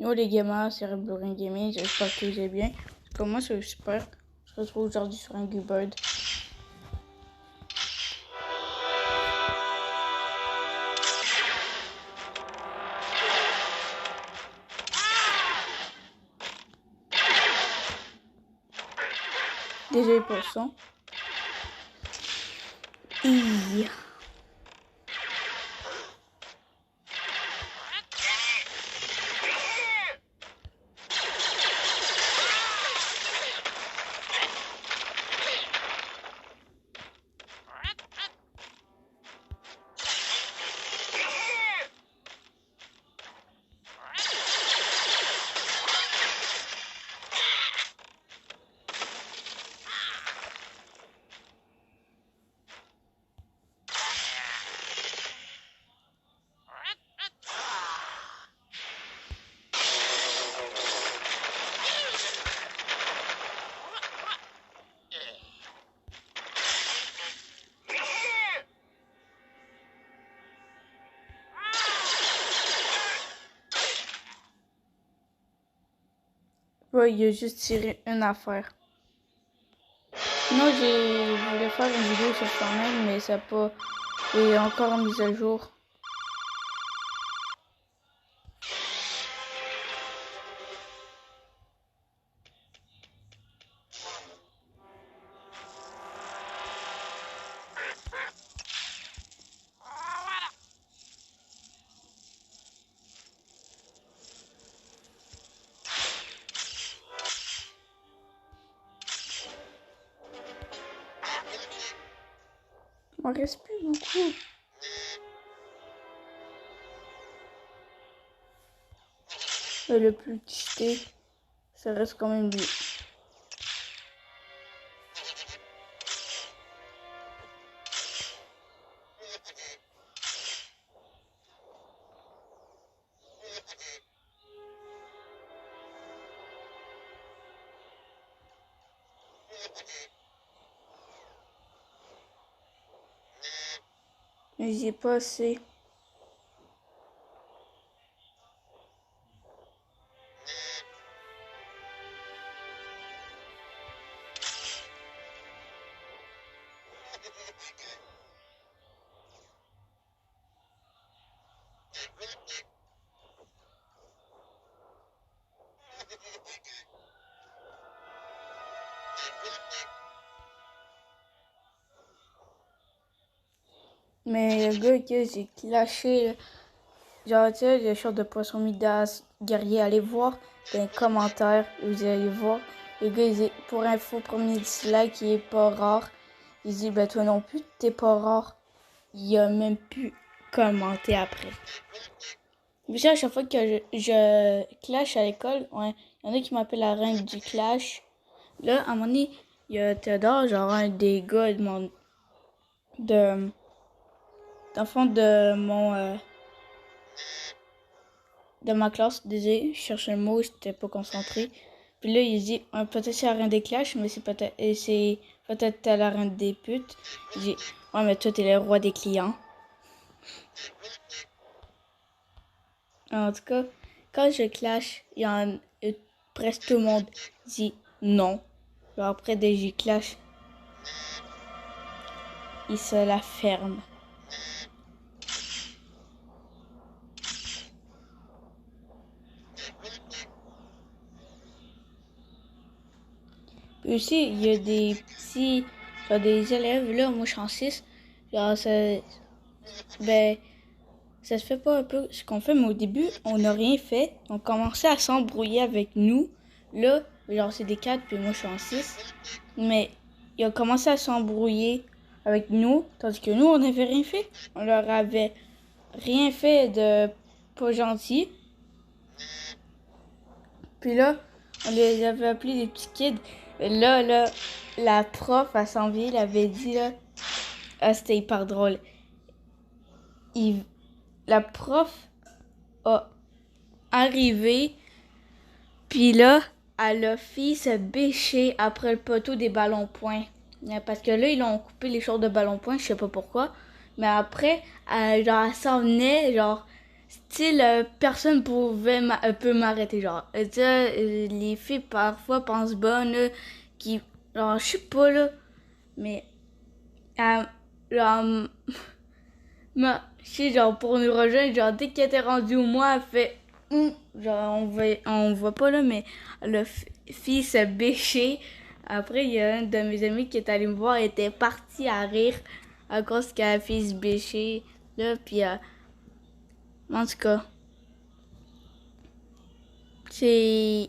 Yo les gamers, c'est Red Gaming, j'espère que vous allez bien. Comme moi, c'est super. On se retrouve aujourd'hui sur un Bird. Désolé pour le son. Ouais, il a juste tiré une affaire. Sinon, j'ai voulu faire une vidéo sur Fortnite, mais ça n'a pas été encore mise à jour. Il m'en reste plus beaucoup. Le plus cheaté, ça reste quand même lui. Mais j'y ai pas assez. Mais le gars que j'ai clashé, genre, tu sais, le short de poisson Midas guerrier, allez voir dans les commentaires, vous allez voir. Le gars, il dit, pour info, premier dislike, qui est pas rare. Il dit, ben toi non plus, t'es pas rare. Il a même pu commenter après. Mais à chaque fois que je clash à l'école, ouais, il y en a qui m'appellent la reine du clash. Là, à un moment donné, il y a Théodore, genre un des gars de mon... d'enfant de mon... de ma classe, désolé, je cherchais le mot, j'étais pas concentré. Puis là, il dit, peut-être c'est la reine des clashs, mais c'est peut-être la reine des putes. Il dit, ouais, mais toi, t'es le roi des clients. En tout cas, quand je clash, il y en presque tout le monde dit non. Alors après, dès que j'y clash, il se la ferme. Puis aussi, il y a des petits, genre des élèves, là, moi je suis en 6, genre ça se fait pas un peu ce qu'on fait, mais au début, on n'a rien fait. On commençait à s'embrouiller avec nous. Là, genre c'est des 4, puis moi je suis en 6. Mais ils ont commencé à s'embrouiller avec nous, tandis que nous, on n'avait rien fait. On leur avait rien fait de pas gentil. Puis là, on les avait appelés des petits kids. Et là, la prof à Sanville avait dit, là, ah, c'était hyper drôle. La prof a arrivé, puis là, elle a fait se bêcher après le poteau des ballons-points. Parce que là, ils ont coupé les shorts de ballons-points, je sais pas pourquoi. Mais après, elle s'en venait, genre, style, personne peut m'arrêter, genre. Les filles parfois pensent bonnes, là, qui, genre, je sais pas, là, mais, genre, je sais, genre, pour nous rejoindre, genre, dès qu'elle était rendue au mois, elle fait, genre, on voit pas, là, mais le fille se bêcher. Après, il y a un de mes amis qui est allé me voir, et était parti à rire à cause qu'elle a fait se bêcher, là, puis, en tout cas, c'est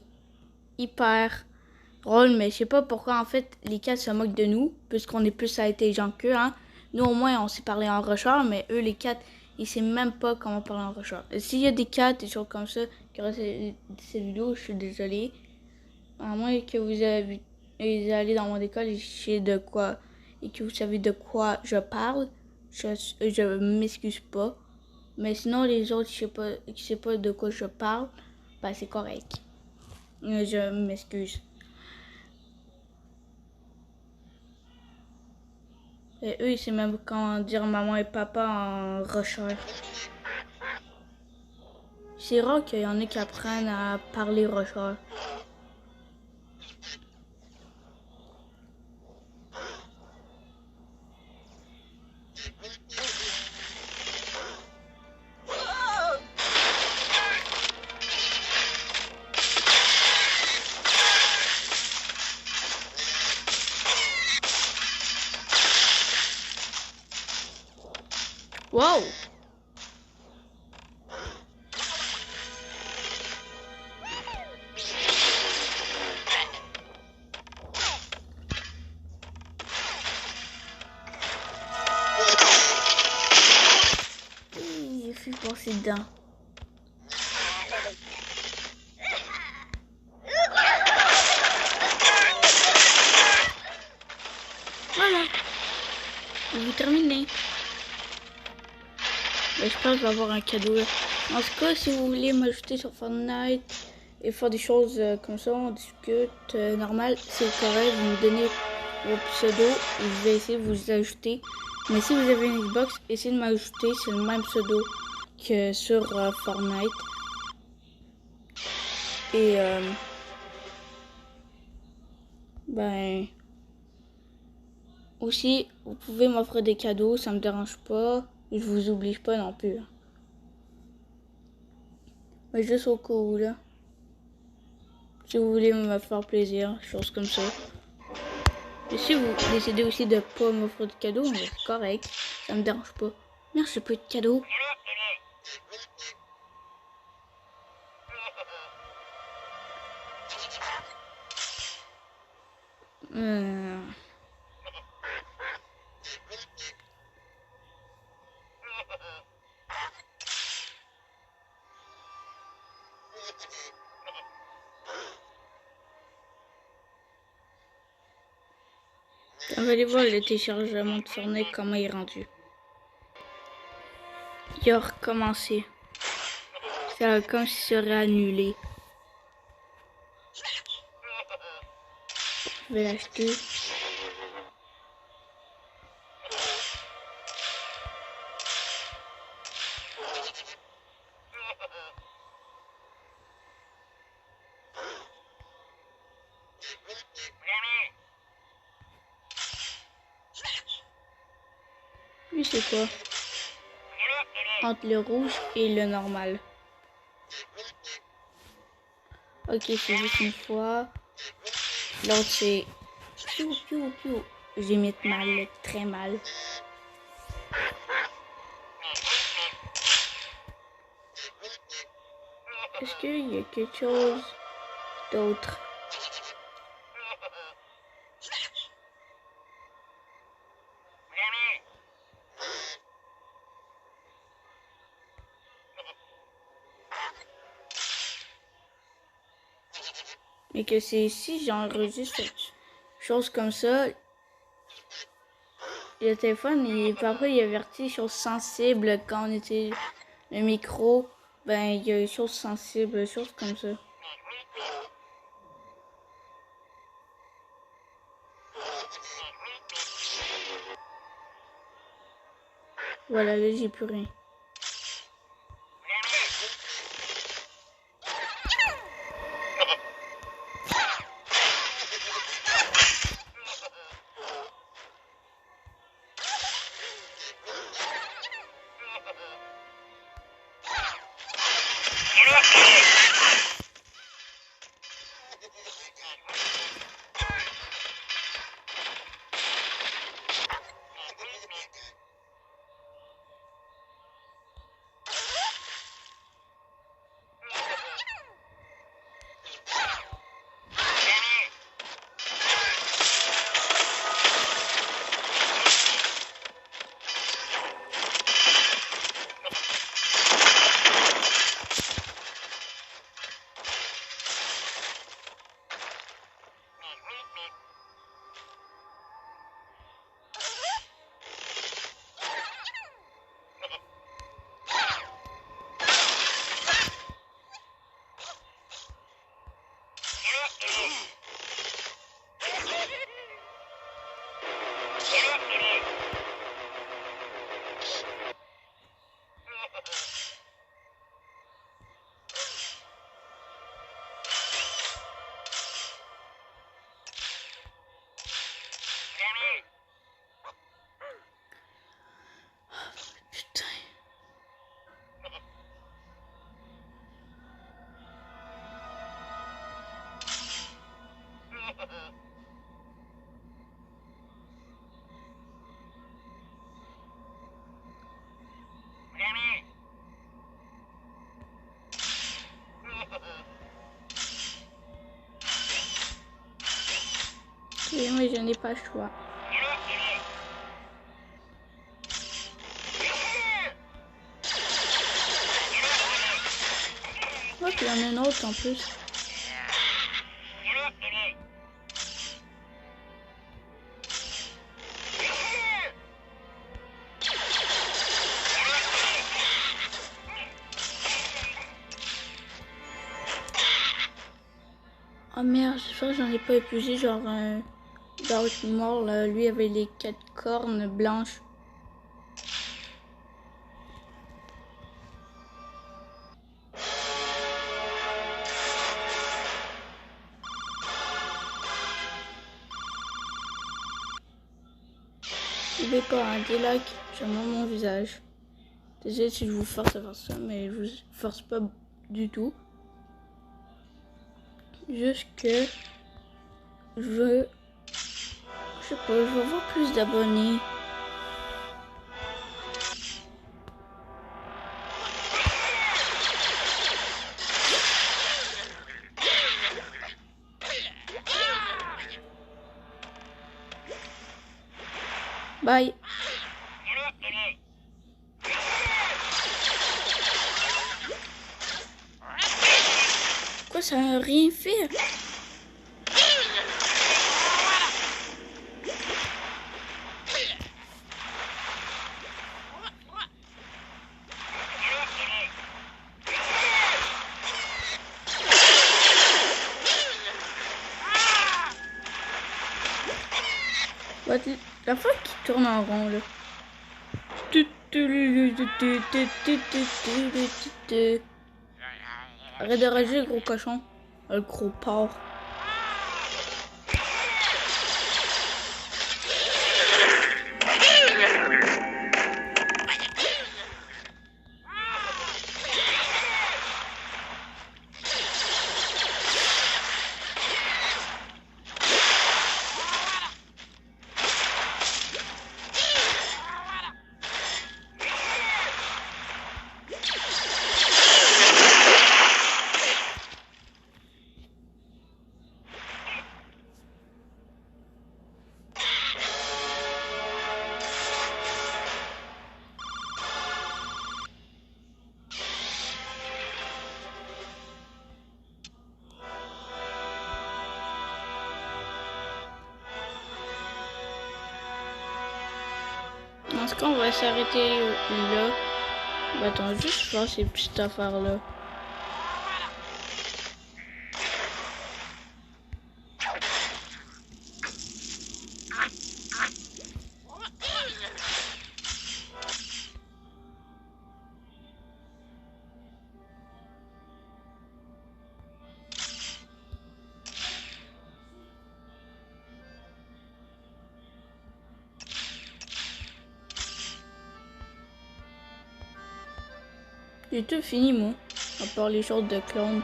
hyper drôle, mais je sais pas pourquoi, en fait, les cats se moquent de nous, puisqu'on est plus intelligents qu'eux, hein. Nous, au moins, on sait parler en rusheur, mais eux, les cats, ils savent même pas comment parler en rusheur. S'il y a des cats, des choses comme ça, qui regardent ces vidéos, je suis désolée. À moins que vous allez dans mon école et que vous savez de quoi je parle, je m'excuse pas. Mais sinon, les autres, je sais pas de quoi je parle, ben c'est correct. Je m'excuse. Et eux, ils savent même comment dire maman et papa en rusheur. C'est rare qu'il y en ait qui apprennent à parler rusheur. Wow! Il fait passer dedans. Voilà. Vous terminez. Mais je pense que je vais avoir un cadeau là. En tout cas, si vous voulez m'ajouter sur Fortnite et faire des choses comme ça, on discute normal, c'est correct, vous me donnez vos pseudos et je vais essayer de vous ajouter. Mais si vous avez une Xbox, essayez de m'ajouter, c'est le même pseudo que sur Fortnite. Et ben aussi, vous pouvez m'offrir des cadeaux, ça me dérange pas. Je vous oblige pas non plus. Mais juste au cas où là. Si vous voulez me faire plaisir, choses comme ça. Et si vous décidez aussi de pas m'offrir de cadeaux, c'est correct. Ça me dérange pas. Merci, peu de cadeaux. On va aller voir le téléchargement de Fortnite, comment il est rendu. Il a recommencé. C'est comme si ce serait annulé. Je vais l'acheter. Lui, c'est quoi? Entre le rouge et le normal. Ok, c'est juste une fois. L'autre, c'est... Piou, piou, piou. J'ai mis mal, très mal. Est-ce qu'il y a quelque chose d'autre? Mais que c'est ici, j'enregistre choses comme ça. Le téléphone, et après, il avertit choses sensibles quand on utilise le micro. Ben, il y a des choses sensibles, des choses comme ça. Voilà, là, j'ai plus rien. Putain. Oui, mais je n'ai pas le choix. Oh, puis il y en a un autre en plus. Oh merde, j'espère que j'en ai pas épuisé, genre un Darkmoor, là, lui avait les 4 cornes blanches. N'oubliez pas, hein, des likes, j'aime mon visage. Désolé si je vous force à faire ça, mais je vous force pas du tout. Juste que je veux, je sais pas, je veux avoir plus d'abonnés. Bye. Quoi, ça n'a rien fait? La fois qui tourne en rond là. Arrête de rager, gros cochon. Le gros porc. Dans ce cas, on va s'arrêter là. Bah, attends, juste faire ces petites affaires là. J'ai tout fini, moi. À part les choses de clones.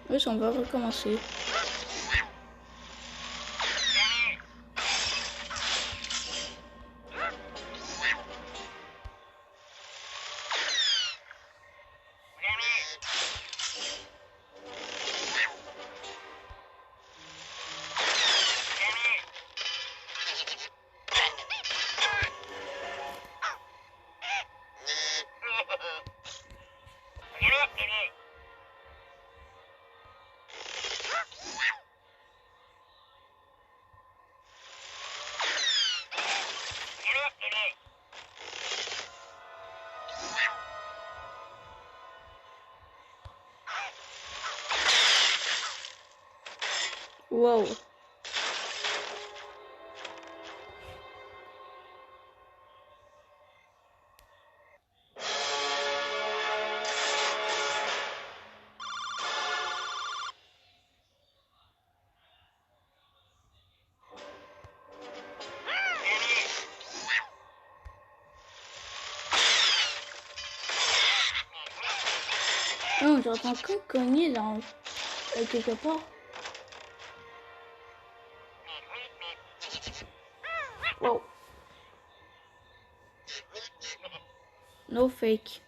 Oui, on va recommencer. Wow. Oh, j'entends que cogner dans quelque part. Wow. No fake.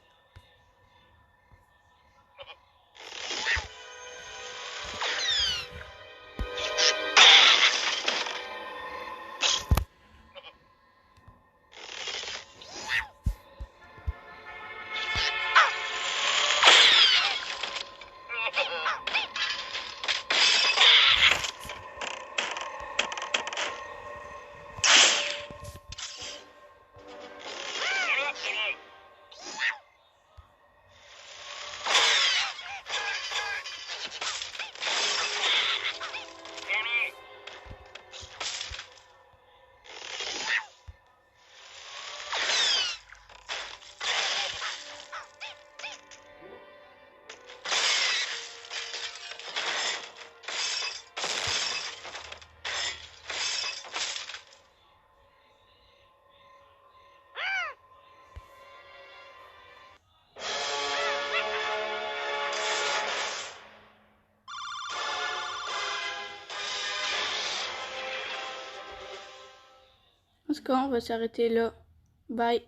En tout cas, on va s'arrêter là. Bye.